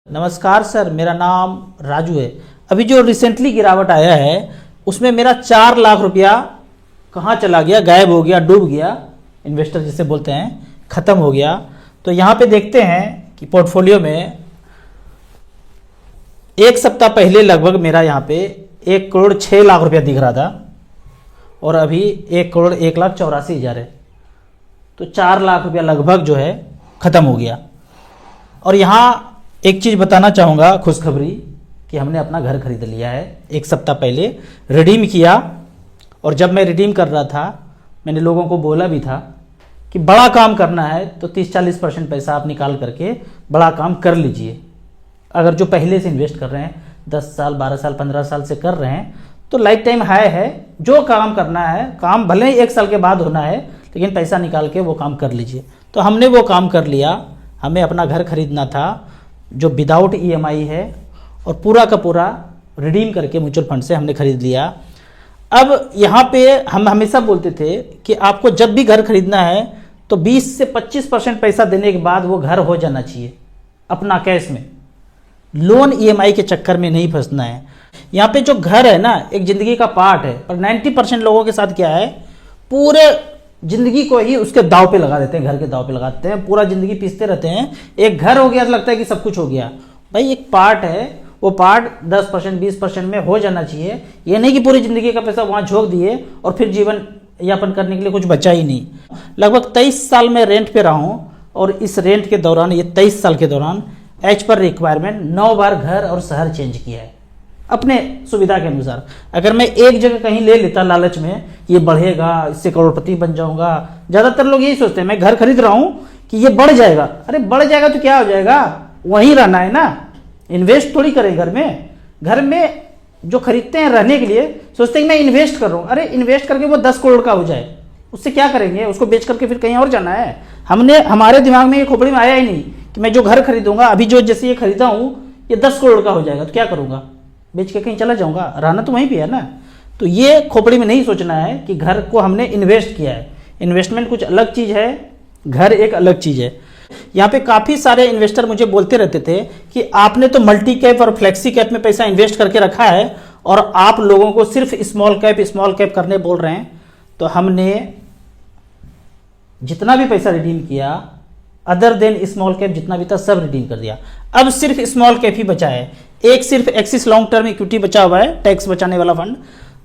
नमस्कार सर, मेरा नाम राजू है। अभी जो रिसेंटली गिरावट आया है उसमें मेरा 4 लाख रुपया कहाँ चला गया, गायब हो गया, डूब गया, इन्वेस्टर जिसे बोलते हैं, ख़त्म हो गया। तो यहाँ पे देखते हैं कि पोर्टफोलियो में 1 सप्ताह पहले लगभग मेरा यहाँ पे 1,06,00,000 रुपया दिख रहा था और अभी 1,01,84,000 है। तो 4 लाख रुपया लगभग जो है ख़त्म हो गया। और यहाँ एक चीज़ बताना चाहूँगा, खुशखबरी, कि हमने अपना घर खरीद लिया है 1 सप्ताह पहले, रिडीम किया। और जब मैं रिडीम कर रहा था मैंने लोगों को बोला भी था कि बड़ा काम करना है तो 30-40% पैसा आप निकाल करके बड़ा काम कर लीजिए। अगर जो पहले से इन्वेस्ट कर रहे हैं, 10 साल 12 साल 15 साल से कर रहे हैं, तो लाइफ टाइम हाई है। जो काम करना है, काम भले ही 1 साल के बाद होना है, लेकिन पैसा निकाल के वो काम कर लीजिए। तो हमने वो काम कर लिया। हमें अपना घर खरीदना था जो विदाउट EMI है और पूरा का पूरा रिडीम करके म्यूचुअल फंड से हमने खरीद लिया। अब यहाँ पे हम हमेशा बोलते थे कि आपको जब भी घर खरीदना है तो 20 से 25% पैसा देने के बाद वो घर हो जाना चाहिए अपना कैश में। लोन EMI के चक्कर में नहीं फंसना है। यहाँ पे जो घर है ना, एक ज़िंदगी का पार्ट है, पर 90% लोगों के साथ क्या है, पूरे जिंदगी को ही उसके दाव पे लगा देते हैं, घर के दाव पे लगाते हैं, पूरा जिंदगी पीसते रहते हैं। एक घर हो गया तो लगता है कि सब कुछ हो गया। भाई एक पार्ट है, वो पार्ट 10% 20% में हो जाना चाहिए। ये नहीं कि पूरी जिंदगी का पैसा वहाँ झोंक दिए और फिर जीवन यापन करने के लिए कुछ बचा ही नहीं। लगभग 23 साल में रेंट पे रहा हूँ और इस रेंट के दौरान, ये 23 साल के दौरान, एज पर रिक्वायरमेंट 9 बार घर और शहर चेंज किया है अपने सुविधा के अनुसार। अगर मैं एक जगह कहीं ले लेता लालच में, ये बढ़ेगा, इससे करोड़पति बन जाऊंगा, ज़्यादातर लोग यही सोचते हैं मैं घर खरीद रहा हूँ कि ये बढ़ जाएगा। अरे बढ़ जाएगा तो क्या हो जाएगा, वहीं रहना है ना, इन्वेस्ट थोड़ी करें घर में। घर में जो खरीदते हैं रहने के लिए सोचते हैं कि मैं इन्वेस्ट कर रहा हूँ। अरे इन्वेस्ट करके वो 10 करोड़ का हो जाए, उससे क्या करेंगे, उसको बेच करके फिर कहीं और जाना है। हमारे दिमाग में ये खोपड़ी में आया ही नहीं कि मैं जो घर खरीदूंगा, अभी जो जैसे ये खरीदा हूँ, ये 10 करोड़ का हो जाएगा तो क्या करूँगा, बेच के कहीं चला जाऊंगा, रहना तो वहीं पे है ना। तो ये खोपड़ी में नहीं सोचना है कि घर को हमने इन्वेस्ट किया है। इन्वेस्टमेंट कुछ अलग चीज़ है, घर एक अलग चीज़ है। यहाँ पे काफ़ी सारे इन्वेस्टर मुझे बोलते रहते थे कि आपने तो मल्टी कैप और फ्लेक्सी कैप में पैसा इन्वेस्ट करके रखा है और आप लोगों को सिर्फ स्मॉल कैप करने बोल रहे हैं। तो हमने जितना भी पैसा रिडीम किया, अदर देन स्मॉल कैप जितना भी था सब रिडीम कर दिया। अब सिर्फ स्मॉल कैप ही बचा है। एक सिर्फ एक्सिस लॉन्ग टर्म इक्विटी बचा हुआ है, टैक्स बचाने वाला फंड।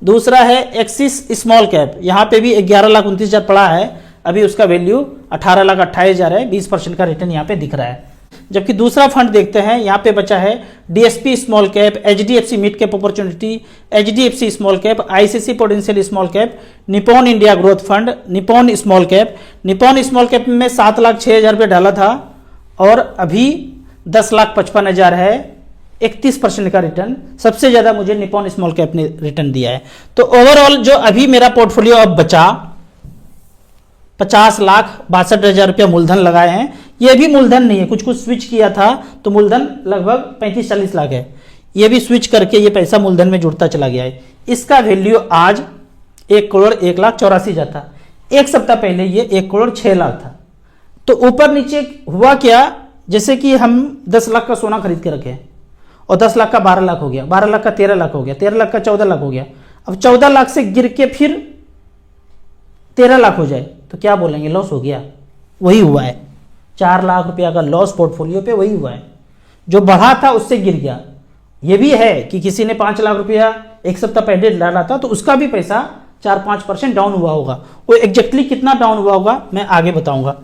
दूसरा है एक्सिस स्मॉल कैप, यहाँ पे भी 11,29,000 पड़ा है, अभी उसका वैल्यू 18,28,000 है। 20% का रिटर्न यहाँ पे दिख रहा है। जबकि दूसरा फंड देखते हैं, यहाँ पे बचा है DSP small cap, HDFC mid cap opportunity, HDFC small cap, ICC potential small cap, Nippon India growth fund, Nippon small cap. Nippon small cap में 7,06,000 रुपये डाला था और अभी 10,55,000 है, 31% का रिटर्न। सबसे ज़्यादा मुझे निपॉन स्मॉल कैप ने रिटर्न दिया है। तो ओवरऑल जो अभी मेरा पोर्टफोलियो अब बचा, 50,62,000 रुपया मूलधन लगाए हैं। ये भी मूलधन नहीं है, कुछ स्विच किया था तो मूलधन लगभग 35-40 लाख है। ये भी स्विच करके ये पैसा मूलधन में जुड़ता चला गया है। इसका वैल्यू आज 1,01,84,000 था। 1 सप्ताह पहले ये 1,06,00,000 था। तो ऊपर नीचे हुआ क्या, जैसे कि हम 10 लाख का सोना खरीद के रखे और 10 लाख का 12 लाख हो गया, 12 लाख का 13 लाख हो गया, 13 लाख का 14 लाख हो गया। अब 14 लाख से गिर के फिर 13 लाख हो जाए तो क्या बोलेंगे, लॉस हो गया। वही हुआ है, 4 लाख रुपया का लॉस पोर्टफोलियो पे वही हुआ है। जो बढ़ा था उससे गिर गया। ये भी है कि किसी ने 5 लाख रुपया 1 सप्ताह पहले डाला था तो उसका भी पैसा 4-5% डाउन हुआ होगा। वो एग्जैक्टली कितना डाउन हुआ होगा मैं आगे बताऊंगा।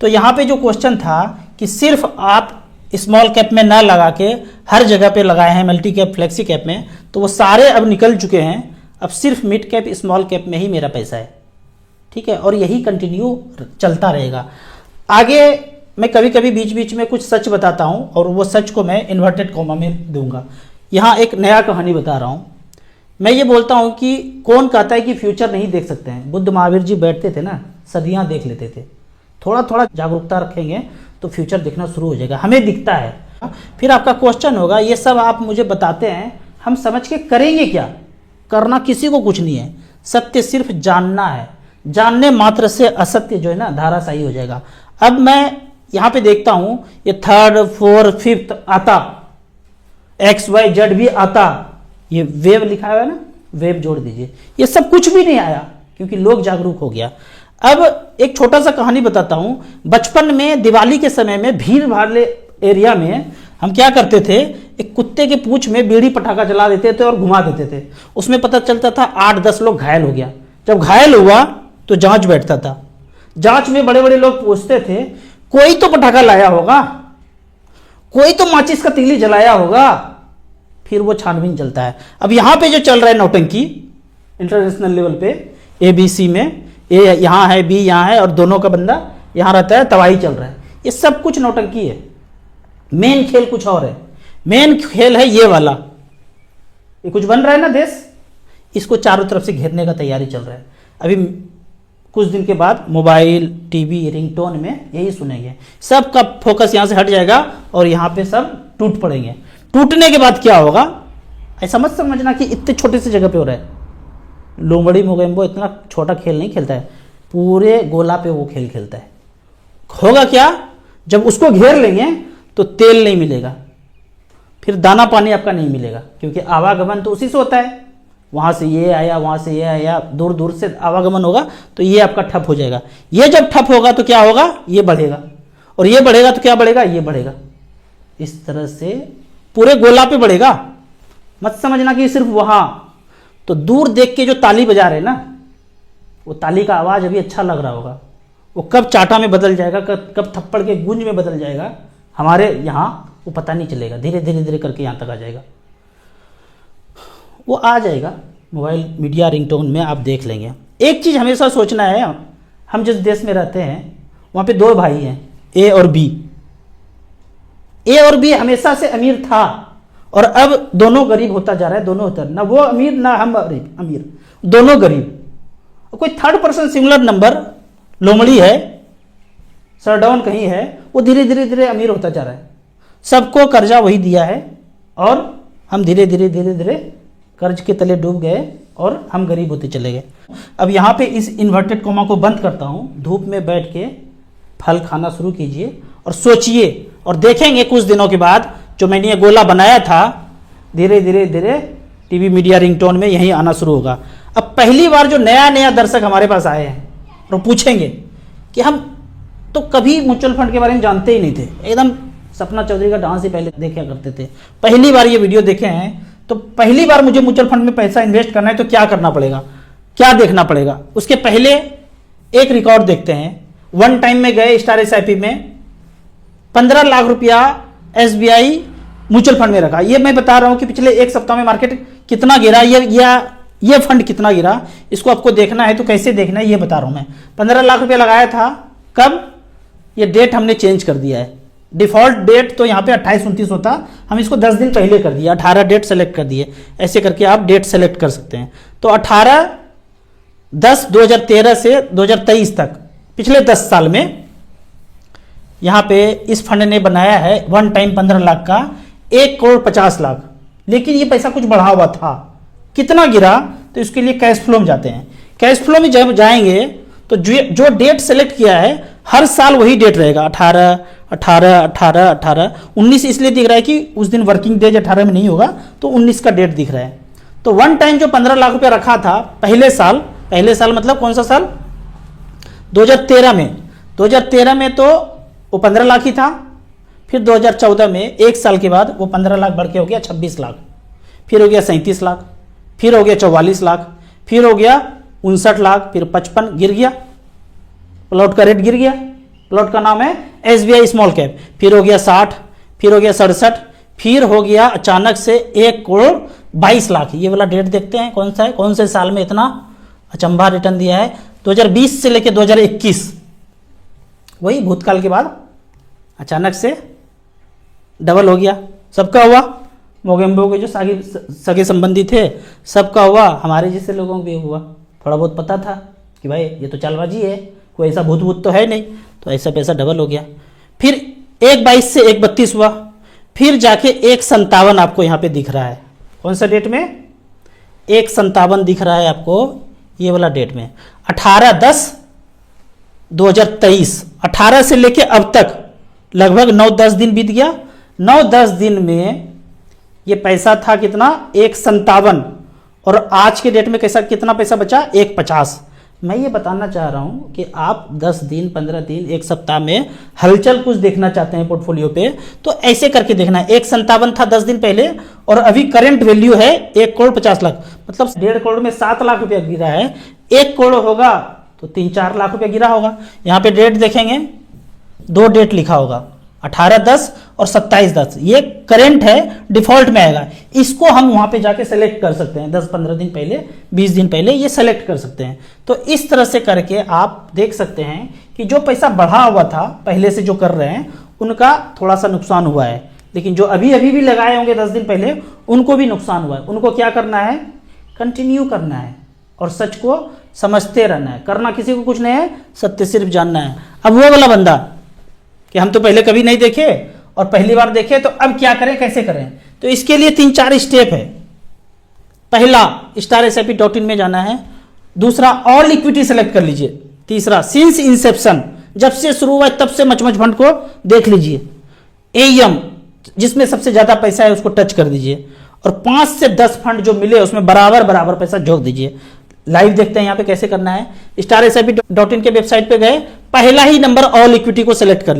तो यहाँ पे जो क्वेश्चन था कि सिर्फ आप स्मॉल कैप में ना लगा के हर जगह पे लगाए हैं, मल्टी कैप फ्लेक्सी कैप में, तो वो सारे अब निकल चुके हैं। अब सिर्फ मिड कैप स्मॉल कैप में ही मेरा पैसा है, ठीक है, और यही कंटिन्यू चलता रहेगा। आगे मैं कभी कभी बीच बीच में कुछ सच बताता हूँ और वो सच को मैं इन्वर्टेड कॉमा में दूंगा। यहाँ एक नया कहानी बता रहा हूँ। मैं ये बोलता हूँ कि कौन कहता है कि फ्यूचर नहीं देख सकते हैं। बुद्ध महावीर जी बैठते थे ना, सदियाँ देख लेते थे। थोड़ा थोड़ा जागरूकता रखेंगे तो फ्यूचर दिखना शुरू हो जाएगा, हमें दिखता है। फिर आपका क्वेश्चन होगा, ये सब आप मुझे बताते हैं, हम समझ के करेंगे क्या? करना किसी को कुछ नहीं है, सत्य सिर्फ जानना है। जानने मात्र से असत्य जो है ना धाराशायी हो जाएगा। अब मैं यहाँ पे देखता हूँ ये 3rd 4th 5th आता XYZ भी आता, ये वेव लिखा हुआ है ना, वेव जोड़ दीजिए। ये सब कुछ भी नहीं आया क्योंकि लोग जागरूक हो गया। अब एक छोटा सा कहानी बताता हूं। बचपन में दिवाली के समय में भीड़ भाड़ एरिया में हम क्या करते थे, एक कुत्ते के पूंछ में बीड़ी पटाखा जला देते थे और घुमा देते थे। उसमें पता चलता था 8-10 लोग घायल हो गया। जब घायल हुआ तो जांच बैठता था। जांच में बड़े बड़े लोग पूछते थे, कोई तो पटाखा लाया होगा, कोई तो माचिस का तीली जलाया होगा। फिर वो छानबीन चलता है। अब यहां पे जो चल रहा है नौटंकी इंटरनेशनल लेवल पे, ABC में, ए यहां है, B यहां है और दोनों का बंदा यहां रहता है, तबाही चल रहा है। ये सब कुछ नौटंकी है। मेन खेल कुछ और है। मेन खेल है ये वाला। ये कुछ बन रहा है ना देश, इसको चारों तरफ से घेरने का तैयारी चल रहा है। अभी कुछ दिन के बाद मोबाइल, टीवी, रिंगटोन में यही सुनेंगे। सबका फोकस यहां से हट जाएगा और यहां पे सब टूट पड़ेंगे। टूटने के बाद क्या होगा, ऐसा मत समझना कि इतने छोटे से जगह पे हो रहा है। लोमड़ी मोगेम्बो इतना छोटा खेल नहीं खेलता है, पूरे गोला पे वो खेल खेलता है। होगा क्या, जब उसको घेर लेंगे तो तेल नहीं मिलेगा, फिर दाना पानी आपका नहीं मिलेगा, क्योंकि आवागमन तो उसी से होता है। वहां से ये आया, वहां से ये आया, दूर दूर से आवागमन होगा, तो ये आपका ठप हो जाएगा। ये जब ठप होगा तो क्या होगा, ये बढ़ेगा, और ये बढ़ेगा तो क्या बढ़ेगा, ये बढ़ेगा। इस तरह से पूरे गोला पे बढ़ेगा। मत समझना कि सिर्फ वहां। तो दूर देख के जो ताली बजा रहे ना, वो ताली का आवाज अभी अच्छा लग रहा होगा, वो कब चाटा में बदल जाएगा, कब थप्पड़ के गूंज में बदल जाएगा हमारे यहाँ, वो पता नहीं चलेगा। धीरे धीरे धीरे करके यहाँ तक आ जाएगा। वो आ जाएगा मोबाइल, मीडिया, रिंगटोन में आप देख लेंगे। एक चीज़ हमेशा सोचना है, हम जिस देश में रहते हैं वहाँ पे 2 भाई हैं, A और B। A और B हमेशा से अमीर था और अब दोनों गरीब होता जा रहा है। दोनों होता, ना वो अमीर ना हम अमीर, दोनों गरीब। कोई थर्ड पर्सन सिमिलर नंबर लोमड़ी है, सरडाउन कहीं है, वो धीरे धीरे धीरे अमीर होता जा रहा है। सबको कर्जा वही दिया है और हम धीरे धीरे धीरे धीरे कर्ज के तले डूब गए और हम गरीब होते चले गए। अब यहाँ पे इस इन्वर्टेड कोमा को बंद करता हूँ। धूप में बैठ के फल खाना शुरू कीजिए और सोचिए, और देखेंगे कुछ दिनों के बाद जो मैंने ये गोला बनाया था, धीरे धीरे धीरे टीवी, मीडिया, रिंगटोन में यही आना शुरू होगा। अब पहली बार जो नया नया दर्शक हमारे पास आए हैं और पूछेंगे कि हम तो कभी म्यूचुअल फंड के बारे में जानते ही नहीं थे, एकदम सपना चौधरी का डांस ही पहले देखा करते थे, पहली बार ये वीडियो देखे हैं, तो पहली बार मुझे म्यूचुअल फंड में पैसा इन्वेस्ट करना है तो क्या करना पड़ेगा, क्या देखना पड़ेगा। उसके पहले एक रिकॉर्ड देखते हैं। वन टाइम में गए स्टार SIP में 15 लाख रुपया SBI म्यूचुअल फंड में रखा। ये मैं बता रहा हूं कि पिछले एक सप्ताह में मार्केट कितना गिरा, ये फंड कितना गिरा, इसको आपको देखना है। तो कैसे देखना है ये बता रहा हूं मैं। 15 लाख रुपया लगाया था, कब, ये डेट हमने चेंज कर दिया है। डिफॉल्ट डेट तो यहाँ पे 28-29 होता, हम इसको 10 दिन पहले कर दिया, 18 डेट सेलेक्ट कर दिए। ऐसे करके आप डेट सेलेक्ट कर सकते हैं। तो 18/10/2013 से 2023 तक, पिछले 10 साल में यहाँ पे इस फंड ने बनाया है वन टाइम 15 लाख का 1,50,00,000। लेकिन ये पैसा कुछ बढ़ा हुआ था, कितना गिरा, तो इसके लिए कैश फ्लो में जाते हैं। कैश फ्लो में जब जाएंगे तो जो डेट सेलेक्ट किया है हर साल वही डेट रहेगा, 18, 18, 18, 18, 19 इसलिए दिख रहा है कि उस दिन वर्किंग डेज 18 में नहीं होगा, तो 19 का डेट दिख रहा है। तो वन टाइम जो 15 लाख रुपया रखा था पहले साल मतलब कौन सा साल, 2013 में। 2013 में तो वो 15 लाख ही था। फिर 2014 में एक साल के बाद वो 15 लाख बढ़ के हो गया 26 लाख, फिर हो गया 37 लाख, फिर हो गया 44 लाख, फिर हो गया 59 लाख, फिर 55 गिर गया, प्लॉट का रेट गिर गया। प्लॉट का नाम है SBI स्मॉल कैप। फिर हो गया 60, फिर हो गया 67, फिर हो गया अचानक से 1,22,00,000। ये वाला डेट देखते हैं कौन सा है, कौन से साल में इतना अचंभा रिटर्न दिया है। 2020 से लेकर 2021, वही भूतकाल के बाद अचानक से डबल हो गया। सबका हुआ, मोगेम्बो के जो सगे संबंधी थे सबका हुआ, हमारे जैसे लोगों को भी हुआ। थोड़ा बहुत पता था कि भाई ये तो चालबाजी है, कोई ऐसा भूत तो है नहीं, तो ऐसा पैसा डबल हो गया। फिर 1,22 से 1,32 हुआ, फिर जाके 1,57 आपको यहाँ पे दिख रहा है। कौन सा डेट में, 1,57 दिख रहा है आपको ये वाला डेट में। 18/10/2023, 18 से लेके अब तक लगभग 9-10 दिन बीत गया। 9-10 दिन में ये पैसा था कितना 157 और आज के डेट में कैसा कितना पैसा बचा 150। मैं ये बताना चाह रहा हूँ कि आप 10 दिन 15 दिन एक सप्ताह में हलचल कुछ देखना चाहते हैं पोर्टफोलियो पे, तो ऐसे करके देखना है। 157 था 10 दिन पहले और अभी करंट वैल्यू है 1,50,00,000, मतलब 1.5 करोड़ में 7 लाख रुपया गिरा है। 1 करोड़ होगा तो 3-4 लाख रुपया गिरा होगा। यहाँ पे डेट देखेंगे, 2 डेट लिखा होगा, 18/10 और 27/10। ये करंट है, डिफॉल्ट में आएगा। इसको हम वहां पे जाके सेलेक्ट कर सकते हैं, 10-15 दिन पहले 20 दिन पहले ये सेलेक्ट कर सकते हैं। तो इस तरह से करके आप देख सकते हैं कि जो पैसा बढ़ा हुआ था पहले से जो कर रहे हैं उनका थोड़ा सा नुकसान हुआ है, लेकिन जो अभी भी लगाए होंगे 10 दिन पहले उनको भी नुकसान हुआ है। उनको क्या करना है, कंटिन्यू करना है और सच को समझते रहना है। करना किसी को कुछ नहीं है, सत्य सिर्फ जानना है। अब वो वाला बंदा कि हम तो पहले कभी नहीं देखे और पहली बार देखे, तो अब क्या करें, कैसे करें, तो इसके लिए 3-4 स्टेप है। पहला, StarSIP.in में जाना है। दूसरा, ऑल इक्विटी सेलेक्ट कर लीजिए। तीसरा, सिंस इंसेप्शन, जब से शुरू हुआ तब से मच फंड को देख लीजिए। AUM जिसमें सबसे ज्यादा पैसा है उसको टच कर दीजिए और 5 से 10 फंड जो मिले उसमें बराबर पैसा झोंक दीजिए। लाइव देखते हैं यहाँ पे कैसे करना है। StarSIP.in के वेबसाइट पे गए, पहला ही नंबर ऑल इक्विटी को सेलेक्ट कर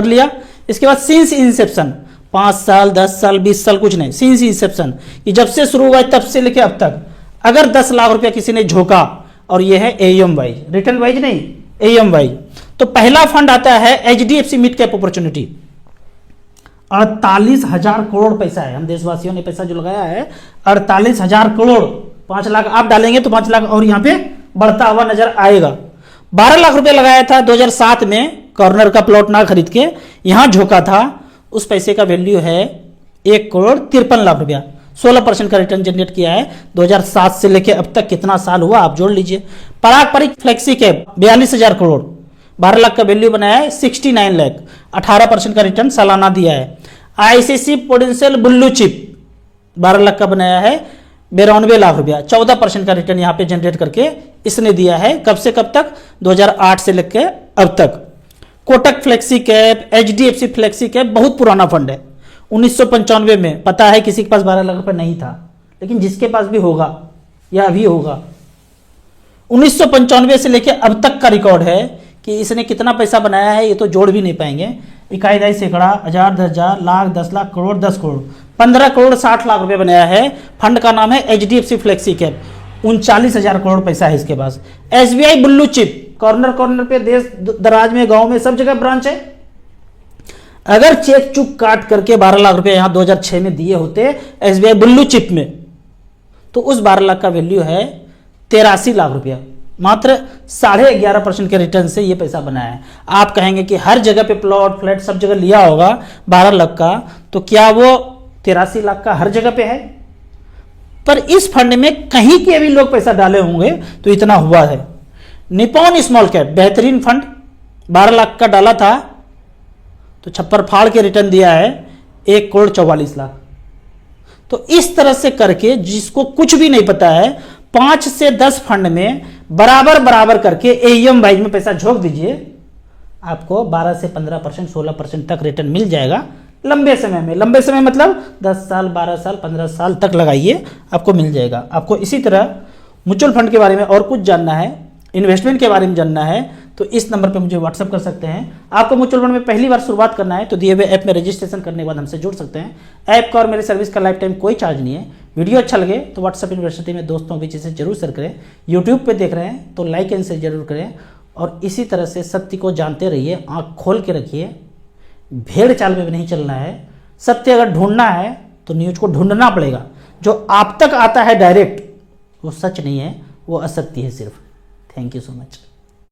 लिया। इसके बाद सिंस इंसेप्शन, 5 साल 10 साल 20 साल कुछ नहीं, सिंस इंसेप्शन कि जब से शुरू हुआ तब से लेके अब तक अगर 10 लाख रुपया किसी ने झोंका, और ये है AUM वाइज, रिटर्न वाइज नहीं, AUM वाइज। तो पहला फंड आता है HDFC mid cap opportunity, 48,000 crore पैसा है। हम देशवासियों ने पैसा जो लगाया है 48,000 करोड़। 5 लाख आप डालेंगे तो 5 लाख और यहाँ पे बढ़ता हुआ नजर आएगा। 12 लाख रुपए लगाया था 2007 में, कॉर्नर का प्लॉट ना खरीद के यहां झोंका था। उस पैसे का वैल्यू है 1,53,00,000 रुपया। 16% का रिटर्न जनरेट किया है 2007 से लेके अब तक। कितना साल हुआ आप जोड़ लीजिए। पारंपरिक फ्लेक्सी कैप 42,000 करोड़, 12 लाख का वैल्यू बनाया है 69 लाख, 18% का रिटर्न सालाना दिया है। ICICI पोटेंशियल बुल्लू चिप 12 लाख का बनाया है 92 लाख रुपया, 14% का रिटर्न यहाँ पे जनरेट करके इसने दिया है। कब से कब तक, 2008 से लेकर अब तक। Kotak flexi cap, HDFC flexi cap बहुत पुराना फंड है, 1995 में। पता है किसी के पास 12 लाख रुपए नहीं था, लेकिन जिसके पास भी होगा या अभी होगा, 1995 से लेकर अब तक का रिकॉर्ड है कि इसने कितना पैसा बनाया है, ये तो जोड़ भी नहीं पाएंगे। इकाई दाई सैकड़ा, हजार 10,000 लाख 10 लाख करोड़ 10 करोड़ 15 करोड़ 60 लाख रुपए बनाया है। फंड का नाम है HDFC फ्लेक्सी कैप, 39,000 करोड़ पैसा है इसके पास। SBI बुल्लू चिप, कॉर्नर पे देश दराज में गांव में सब जगह ब्रांच है। अगर चेक चुक काट करके 12 लाख रुपए यहां 2006 में दिए होते SBI बुल्लू चिप में, तो उस 12 लाख का वैल्यू है 83 लाख रुपया। मात्र 11.5% के रिटर्न से ये पैसा बनाया है। आप कहेंगे कि हर जगह पे प्लॉट फ्लैट सब जगह लिया होगा 12 लाख का, तो क्या वो 83 लाख का हर जगह पे है? पर इस फंड में कहीं के भी लोग पैसा डाले होंगे तो इतना हुआ है। निपॉन स्मॉल कैप बेहतरीन फंड, 12 लाख का डाला था तो छप्पर फाड़ के रिटर्न दिया है 1,44,00,000। तो इस तरह से करके जिसको कुछ भी नहीं पता है, 5 से 10 फंड में बराबर करके AUM वाइज में पैसा झोंक दीजिए, आपको 12 से 15% 16% तक रिटर्न मिल जाएगा लंबे समय में। लंबे समय मतलब 10 साल 12 साल 15 साल तक लगाइए, आपको मिल जाएगा। आपको इसी तरह म्यूचुअल फंड के बारे में और कुछ जानना है, इन्वेस्टमेंट के बारे में जानना है, तो इस नंबर पे मुझे व्हाट्सअप कर सकते हैं। आपको म्यूचुअल फंड में पहली बार शुरुआत करना है तो दिए हुए ऐप में रजिस्ट्रेशन करने के बाद हमसे जुड़ सकते हैं। ऐप का और मेरी सर्विस का लाइफ टाइम कोई चार्ज नहीं है। वीडियो अच्छा लगे तो व्हाट्सअप यूनिवर्सिटी में दोस्तों बीच से जरूर शेयर करें। यूट्यूब पे देख रहे हैं तो लाइक एंड शेयर जरूर करें और इसी तरह से सत्य को जानते रहिए, आँख खोल के रखिए। भेड़ चाल में भी नहीं चलना है। सत्य अगर ढूंढना है तो न्यूज को ढूंढना पड़ेगा। जो आप तक आता है डायरेक्ट वो सच नहीं है, वो असत्य है सिर्फ। Thank you so much.